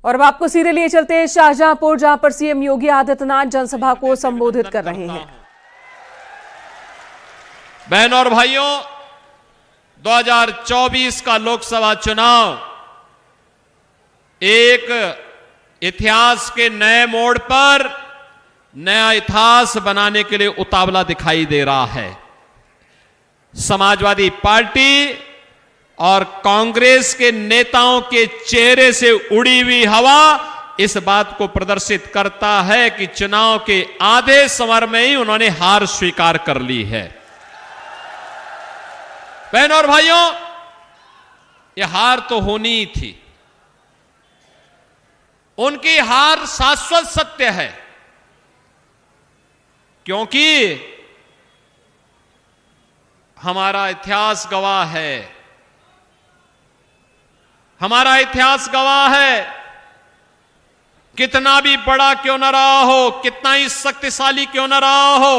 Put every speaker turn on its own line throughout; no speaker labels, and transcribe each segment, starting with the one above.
और अब आपको सीधे लिए चलते हैं शाहजहांपुर, जहां पर सीएम योगी आदित्यनाथ जनसभा को संबोधित कर रहे हैं।
बहनों और भाइयों, 2024 का लोकसभा चुनाव एक इतिहास के नए मोड़ पर नया इतिहास बनाने के लिए उतावला दिखाई दे रहा है। समाजवादी पार्टी और कांग्रेस के नेताओं के चेहरे से उड़ी हुई हवा इस बात को प्रदर्शित करता है कि चुनाव के आधे समर में ही उन्होंने हार स्वीकार कर ली है। बहनों और भाइयों, यह हार तो होनी ही थी। उनकी हार शाश्वत सत्य है, क्योंकि हमारा इतिहास गवाह है, हमारा इतिहास गवाह है, कितना भी बड़ा क्यों न रहा हो, कितना ही शक्तिशाली क्यों न रहा हो,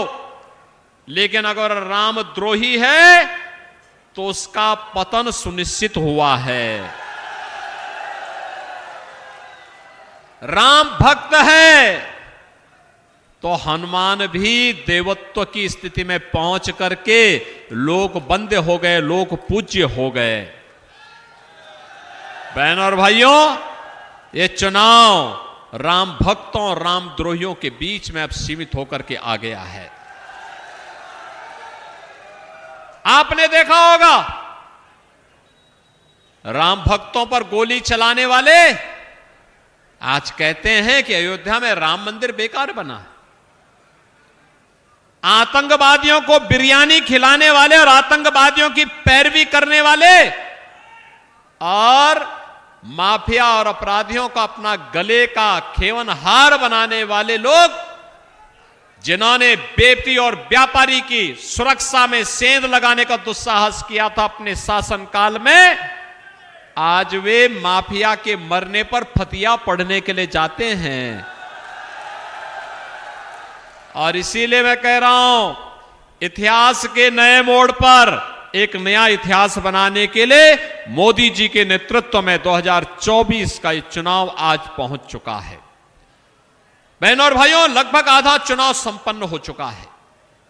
लेकिन अगर रामद्रोही है तो उसका पतन सुनिश्चित हुआ है। राम भक्त है तो हनुमान भी देवत्व की स्थिति में पहुंच करके लोक बंदे हो गए, लोक पूज्य हो गए। बहनों और भाइयों, ये चुनाव राम भक्तों और राम द्रोहियों के बीच में अब सीमित होकर के आ गया है। आपने देखा होगा, राम भक्तों पर गोली चलाने वाले आज कहते हैं कि अयोध्या में राम मंदिर बेकार बना है। आतंकवादियों को बिरयानी खिलाने वाले और आतंकवादियों की पैरवी करने वाले और माफिया और अपराधियों को अपना गले का खेवनहार बनाने वाले लोग, जिन्होंने बेटी और व्यापारी की सुरक्षा में सेंध लगाने का दुस्साहस किया था अपने शासनकाल में, आज वे माफिया के मरने पर फतिया पढ़ने के लिए जाते हैं। और इसीलिए मैं कह रहा हूं, इतिहास के नए मोड़ पर एक नया इतिहास बनाने के लिए मोदी जी के नेतृत्व में 2024 का ये चुनाव आज पहुंच चुका है। बहनों और भाइयों, लगभग आधा चुनाव संपन्न हो चुका है।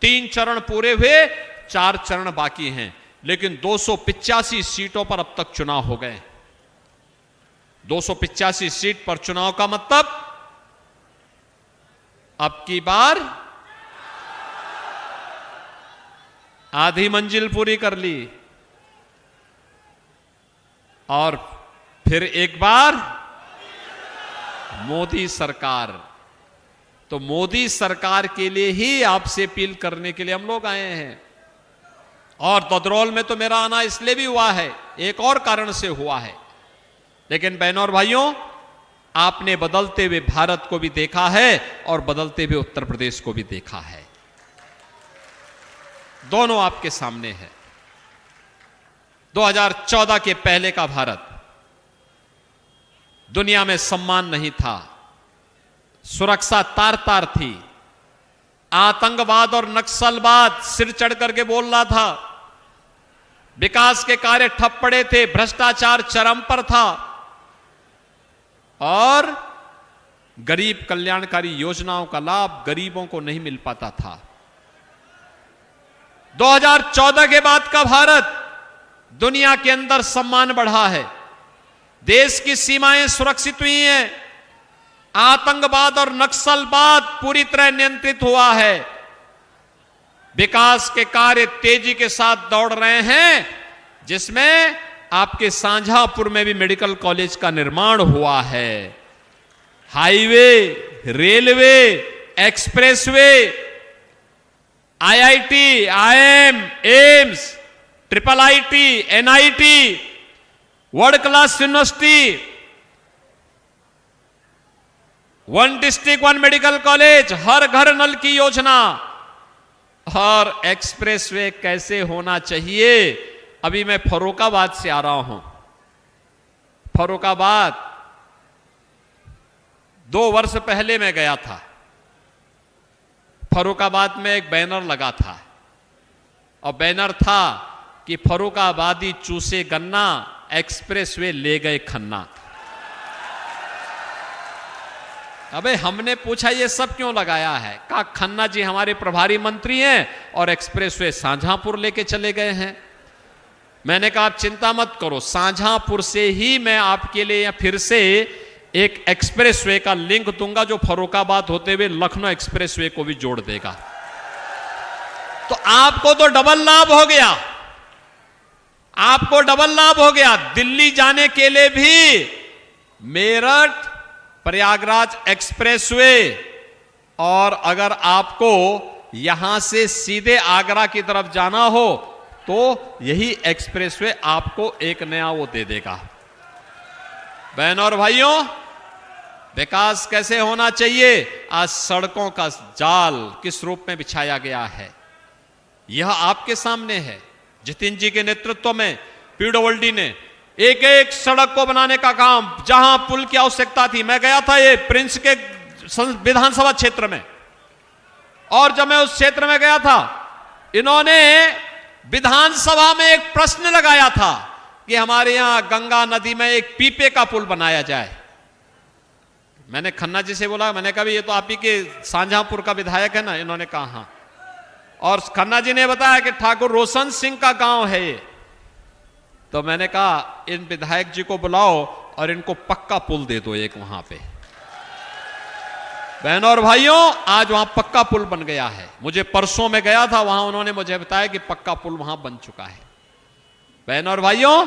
3 चरण पूरे हुए, 4 चरण बाकी हैं, लेकिन 285 सीटों पर अब तक चुनाव हो गए। 285 सीट पर चुनाव का मतलब अब की बार आधी मंजिल पूरी कर ली और फिर एक बार मोदी सरकार। तो मोदी सरकार के लिए ही आपसे अपील करने के लिए हम लोग आए हैं। और ददरौल में तो मेरा आना इसलिए भी हुआ है, एक और कारण से हुआ है। लेकिन बहनों और भाइयों, आपने बदलते हुए भारत को भी देखा है और बदलते हुए उत्तर प्रदेश को भी देखा है। दोनों आपके सामने है। 2014 के पहले का भारत, दुनिया में सम्मान नहीं था, सुरक्षा तार तार थी, आतंकवाद और नक्सलवाद सिर चढ़ करके बोल रहा था, विकास के कार्य ठप पड़े थे, भ्रष्टाचार चरम पर था और गरीब कल्याणकारी योजनाओं का लाभ गरीबों को नहीं मिल पाता था। 2014 के बाद का भारत, दुनिया के अंदर सम्मान बढ़ा है, देश की सीमाएं सुरक्षित हुई हैं, आतंकवाद और नक्सलवाद पूरी तरह नियंत्रित हुआ है, विकास के कार्य तेजी के साथ दौड़ रहे हैं, जिसमें आपके शाहजहांपुर में भी मेडिकल कॉलेज का निर्माण हुआ है। Highway, railway, expressway, IIT, IIM, AIIMS, triple IT, NIT, world class university, 1 district 1 medical college, हर घर नल की योजना और एक्सप्रेसवे कैसे होना चाहिए। अभी मैं फर्रुखाबाद से आ रहा हूं। फर्रुखाबाद 2 वर्ष पहले मैं गया था। फर्रुखाबाद में एक बैनर लगा था और बैनर था कि फर्रुखाबादी चूसे गन्ना, एक्सप्रेसवे ले गए खन्ना। अबे हमने पूछा ये सब क्यों लगाया है? कहा खन्ना जी हमारे प्रभारी मंत्री हैं और एक्सप्रेसवे शाहजहांपुर लेके चले गए हैं। मैंने कहा आप चिंता मत करो, शाहजहांपुर से ही मैं आपके लिए फिर से एक एक्सप्रेसवे का लिंक दूंगा जो फर्रुखाबाद होते हुए लखनऊ एक्सप्रेसवे को भी जोड़ देगा। तो आपको तो डबल लाभ हो गया, आपको डबल लाभ हो गया। दिल्ली जाने के लिए भी मेरठ प्रयागराज एक्सप्रेसवे, और अगर आपको यहां से सीधे आगरा की तरफ जाना हो तो यही एक्सप्रेसवे आपको एक नया वो दे देगा। बहनों और भाइयों, विकास कैसे होना चाहिए? आज सड़कों का जाल किस रूप में बिछाया गया है यह आपके सामने है। जितिन जी के नेतृत्व में पीडब्ल्यूडी ने एक एक सड़क को बनाने का काम, जहां पुल की आवश्यकता थी, मैं गया था ये प्रिंस के विधानसभा क्षेत्र में, और जब मैं उस क्षेत्र में गया था इन्होंने विधानसभा में एक प्रश्न लगाया था कि हमारे यहां गंगा नदी में एक पीपे का पुल बनाया जाए। मैंने खन्ना जी से बोला, मैंने कहा ये तो आप ही के शाहजहांपुर का विधायक है ना? इन्होंने कहा हाँ। और खन्ना जी ने बताया कि ठाकुर रोशन सिंह का गांव है ये। तो मैंने कहा इन विधायक जी को बुलाओ और इनको पक्का पुल दे दो एक वहां पे। बहनों और भाइयों, आज वहां पक्का पुल बन गया है। मुझे परसों में गया था, वहां उन्होंने मुझे बताया कि पक्का पुल वहां बन चुका है। बहनों और भाइयों,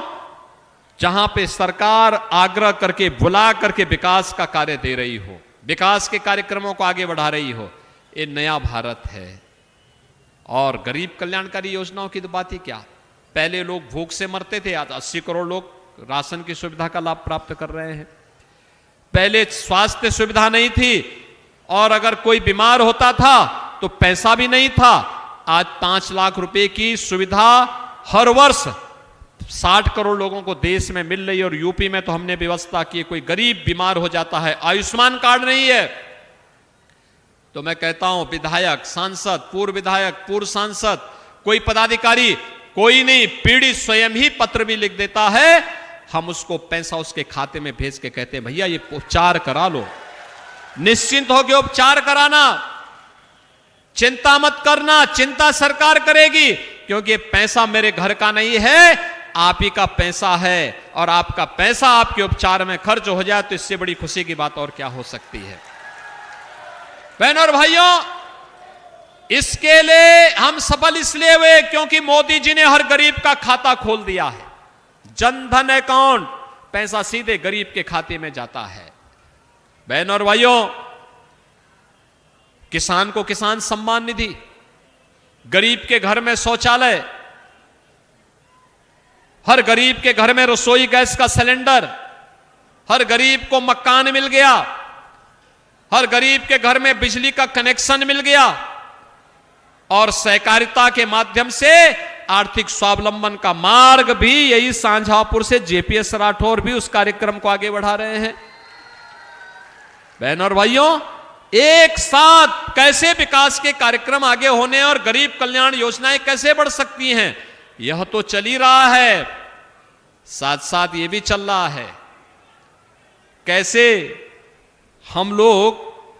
जहां पे सरकार आग्रह करके बुला करके विकास का कार्य दे रही हो, विकास के कार्यक्रमों को आगे बढ़ा रही हो, ये नया भारत है। और गरीब कल्याणकारी योजनाओं की तो बात ही क्या। पहले लोग भूख से मरते थे, आज 80 करोड़ लोग राशन की सुविधा का लाभ प्राप्त कर रहे हैं। पहले स्वास्थ्य सुविधा नहीं थी और अगर कोई बीमार होता था तो पैसा भी नहीं था। आज 5 लाख रुपए की सुविधा हर वर्ष 60 करोड़ लोगों को देश में मिल रही है। और यूपी में तो हमने व्यवस्था की, कोई गरीब बीमार हो जाता है, आयुष्मान कार्ड नहीं है तो मैं कहता हूं विधायक, सांसद, पूर्व विधायक, पूर्व सांसद, कोई पदाधिकारी, कोई नहीं, पीड़ित स्वयं ही पत्र भी लिख देता है, हम उसको पैसा उसके खाते में भेज के कहते हैं भैया ये उपचार करा लो, निश्चिंत होकर उपचार कराना, चिंता मत करना, चिंता सरकार करेगी, क्योंकि ये पैसा मेरे घर का नहीं है, आप ही का पैसा है। और आपका पैसा आपके उपचार में खर्च हो जाए तो इससे बड़ी खुशी की बात और क्या हो सकती है। बहनों और भाइयों, इसके लिए हम सफल इसलिए हुए क्योंकि मोदी जी ने हर गरीब का खाता खोल दिया है। जनधन अकाउंट, पैसा सीधे गरीब के खाते में जाता है। बहनों और भाइयों, किसान को किसान सम्मान निधि, गरीब के घर में शौचालय, हर गरीब के घर में रसोई गैस का सिलेंडर, हर गरीब को मकान मिल गया, हर गरीब के घर में बिजली का कनेक्शन मिल गया, और सहकारिता के माध्यम से आर्थिक स्वावलंबन का मार्ग भी यही शाहजहांपुर से जेपीएस राठौर भी उस कार्यक्रम को आगे बढ़ा रहे हैं। बहनों और भाइयों, एक साथ कैसे विकास के कार्यक्रम आगे होने और गरीब कल्याण योजनाएं कैसे बढ़ सकती हैं, यह तो चल ही रहा है, साथ साथ यह भी चल रहा है कैसे हम लोग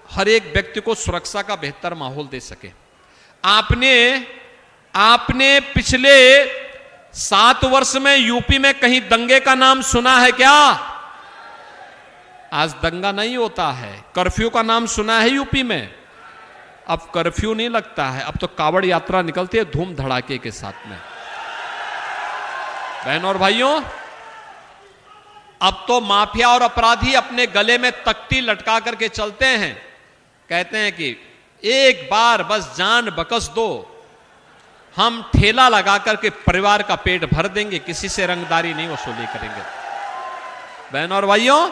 हर एक व्यक्ति को सुरक्षा का बेहतर माहौल दे सके। आपने पिछले 7 वर्ष में यूपी में कहीं दंगे का नाम सुना है क्या? आज दंगा नहीं होता है। कर्फ्यू का नाम सुना है यूपी में? अब कर्फ्यू नहीं लगता है, अब तो कावड़ यात्रा निकलती है धूम धड़ाके के साथ में। बहनों और भाइयों, अब तो माफिया और अपराधी अपने गले में तख्ती लटका करके चलते हैं, कहते हैं कि एक बार बस जान बकस दो, हम ठेला लगा करके परिवार का पेट भर देंगे, किसी से रंगदारी नहीं वसूली करेंगे। बहनों और भाइयों,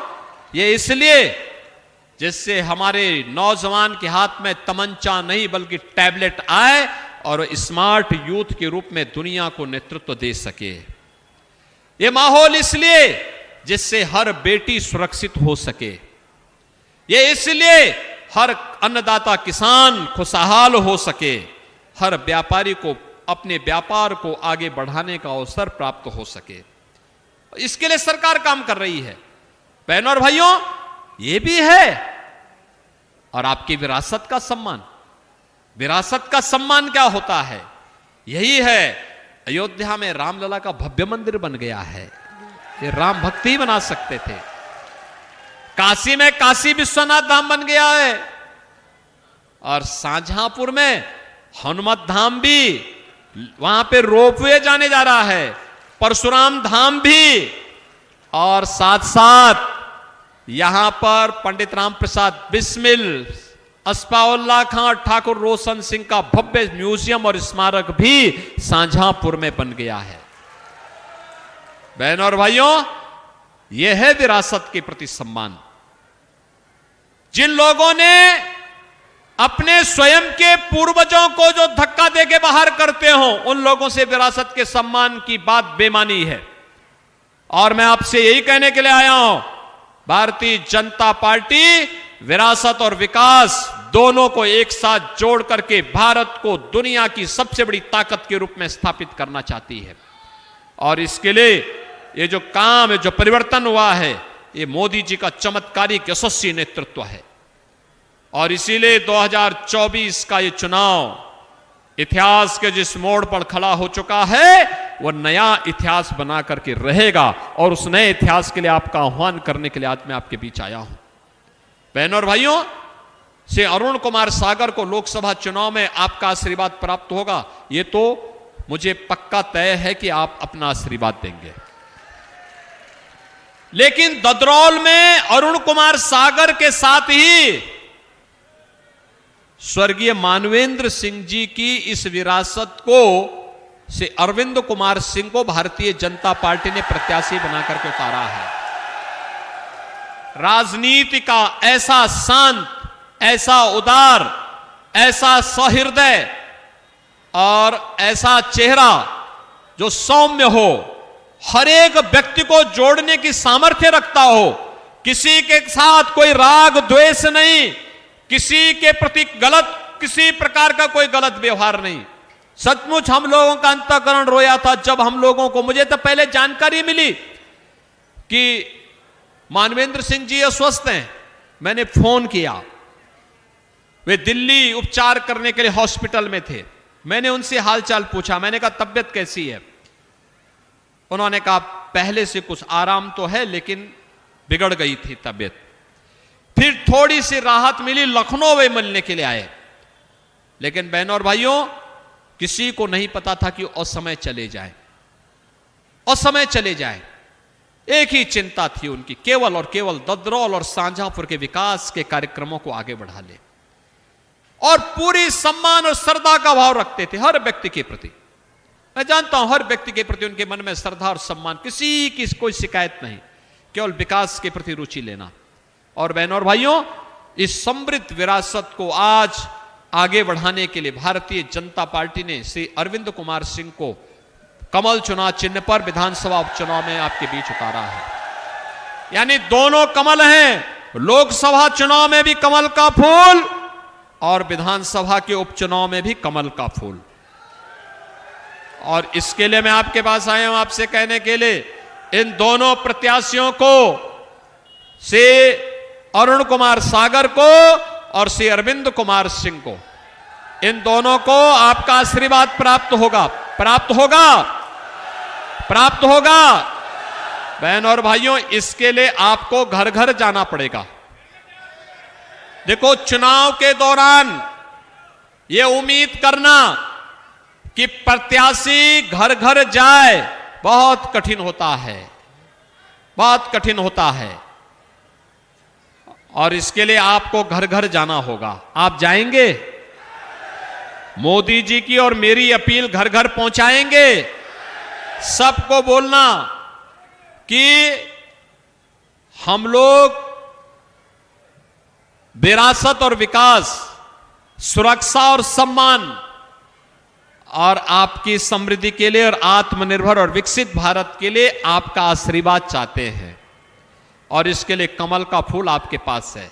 ये इसलिए जिससे हमारे नौजवान के हाथ में तमंचा नहीं बल्कि टैबलेट आए और स्मार्ट यूथ के रूप में दुनिया को नेतृत्व दे सके। ये माहौल इसलिए जिससे हर बेटी सुरक्षित हो सके, ये इसलिए हर अन्नदाता किसान खुशहाल हो सके, हर व्यापारी को अपने व्यापार को आगे बढ़ाने का अवसर प्राप्त हो सके, इसके लिए सरकार काम कर रही है। बहनों और भाइयों, ये भी है और आपकी विरासत का सम्मान। विरासत का सम्मान क्या होता है? यही है, अयोध्या में रामलला का भव्य मंदिर बन गया है। ये राम भक्ति ही बना सकते थे। काशी में काशी विश्वनाथ धाम बन गया है, और शाहजहांपुर में हनुमत धाम भी, वहां पे रोपवे जाने जा रहा है, परशुराम धाम भी, और साथ साथ यहां पर पंडित राम प्रसाद बिस्मिल, अस्फाउल्लाह खां, ठाकुर रोशन सिंह का भव्य म्यूजियम और स्मारक भी शाहजहांपुर में बन गया है। बहनों और भाइयों, यह है विरासत के प्रति सम्मान। जिन लोगों ने अपने स्वयं के पूर्वजों को जो धक्का देके बाहर करते हो, उन लोगों से विरासत के सम्मान की बात बेमानी है। और मैं आपसे यही कहने के लिए आया हूं, भारतीय जनता पार्टी विरासत और विकास दोनों को एक साथ जोड़ करके भारत को दुनिया की सबसे बड़ी ताकत के रूप में स्थापित करना चाहती है। और इसके लिए ये जो काम है, जो परिवर्तन हुआ है, ये मोदी जी का चमत्कारिक यशस्वी नेतृत्व है। और इसीलिए 2024 का ये चुनाव इतिहास के जिस मोड़ पर खड़ा हो चुका है, वो नया इतिहास बना करके रहेगा। और उस नए इतिहास के लिए आपका आह्वान करने के लिए आज मैं आपके बीच आया हूं। बहनों और भाइयों, से अरुण कुमार सागर को लोकसभा चुनाव में आपका आशीर्वाद प्राप्त होगा, ये तो मुझे पक्का तय है कि आप अपना आशीर्वाद देंगे। लेकिन ददरौल में अरुण कुमार सागर के साथ ही स्वर्गीय मानवेंद्र सिंह जी की इस विरासत को से अरविंद कुमार सिंह को भारतीय जनता पार्टी ने प्रत्याशी बनाकर के उतारा है। राजनीति का ऐसा शांत, ऐसा उदार, ऐसा सहृदय और ऐसा चेहरा जो सौम्य हो, हर एक व्यक्ति को जोड़ने की सामर्थ्य रखता हो, किसी के साथ कोई राग द्वेष नहीं, किसी के प्रति किसी प्रकार का कोई गलत व्यवहार नहीं। सचमुच हम लोगों का अंतःकरण रोया था जब हम लोगों को, मुझे तो पहले जानकारी मिली कि मानवेंद्र सिंह जी अस्वस्थ हैं। मैंने फोन किया, वे दिल्ली उपचार करने के लिए हॉस्पिटल में थे। मैंने उनसे हालचाल पूछा, मैंने कहा तबियत कैसी है? उन्होंने कहा पहले से कुछ आराम तो है, लेकिन बिगड़ गई थी तबियत। फिर थोड़ी सी राहत मिली, लखनऊ वे मिलने के लिए आए। लेकिन बहनों और भाइयों, किसी को नहीं पता था कि असमय चले जाए, असमय चले जाए। एक ही चिंता थी उनकी, केवल और केवल ददरौल और शाहजहांपुर के विकास के कार्यक्रमों को आगे बढ़ा ले, और पूरी सम्मान और श्रद्धा का भाव रखते थे हर व्यक्ति के प्रति। मैं जानता हूं हर व्यक्ति के प्रति उनके मन में श्रद्धा और सम्मान, किसी की कोई शिकायत नहीं, केवल विकास के प्रति रुचि लेना। और बहनों और भाइयों, इस समृद्ध विरासत को आज आगे बढ़ाने के लिए भारतीय जनता पार्टी ने श्री अरविंद कुमार सिंह को कमल चुनाव चिन्ह पर विधानसभा उपचुनाव में आपके बीच उतारा है। यानी दोनों कमल हैं, लोकसभा चुनाव में भी कमल का फूल और विधानसभा के उपचुनाव में भी कमल का फूल। और इसके लिए मैं आपके पास आया हूं आपसे कहने के लिए, इन दोनों प्रत्याशियों को, से अरुण कुमार सागर को और श्री अरविंद कुमार सिंह को, इन दोनों को आपका आशीर्वाद प्राप्त होगा, प्राप्त होगा, प्राप्त होगा। बहन और भाइयों, इसके लिए आपको घर घर जाना पड़ेगा। देखो, चुनाव के दौरान यह उम्मीद करना कि प्रत्याशी घर घर जाए बहुत कठिन होता है, बहुत कठिन होता है। और इसके लिए आपको घर घर जाना होगा। आप जाएंगे? मोदी जी की और मेरी अपील घर घर पहुंचाएंगे। सबको बोलना कि हम लोग विरासत और विकास, सुरक्षा और सम्मान और आपकी समृद्धि के लिए और आत्मनिर्भर और विकसित भारत के लिए आपका आशीर्वाद चाहते हैं। और इसके लिए कमल का फूल आपके पास है।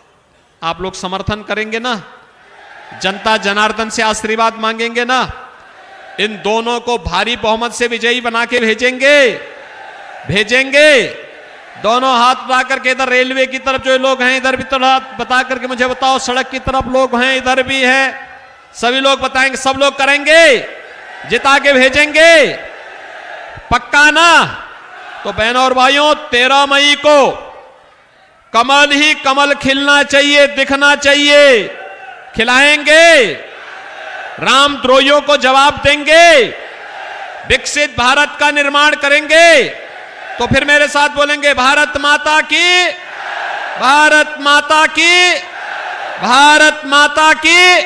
आप लोग समर्थन करेंगे ना? जनता जनार्दन से आशीर्वाद मांगेंगे ना? इन दोनों को भारी बहुमत से विजयी बना के भेजेंगे, भेजेंगे। दोनों हाथ उठा करके इधर रेलवे की तरफ जो लोग हैं इधर भी थोड़ा बता करके मुझे बताओ, सड़क की तरफ लोग हैं इधर भी हैं, सभी लोग बताएंगे, सब लोग करेंगे, जिता के भेजेंगे, पक्का ना? तो बहनों और भाइयों 13 मई को कमल ही कमल खिलना चाहिए, दिखना चाहिए, खिलाएंगे, रामद्रोहियों को जवाब देंगे, विकसित भारत का निर्माण करेंगे। तो फिर मेरे साथ बोलेंगे भारत माता की, भारत माता की, भारत माता की।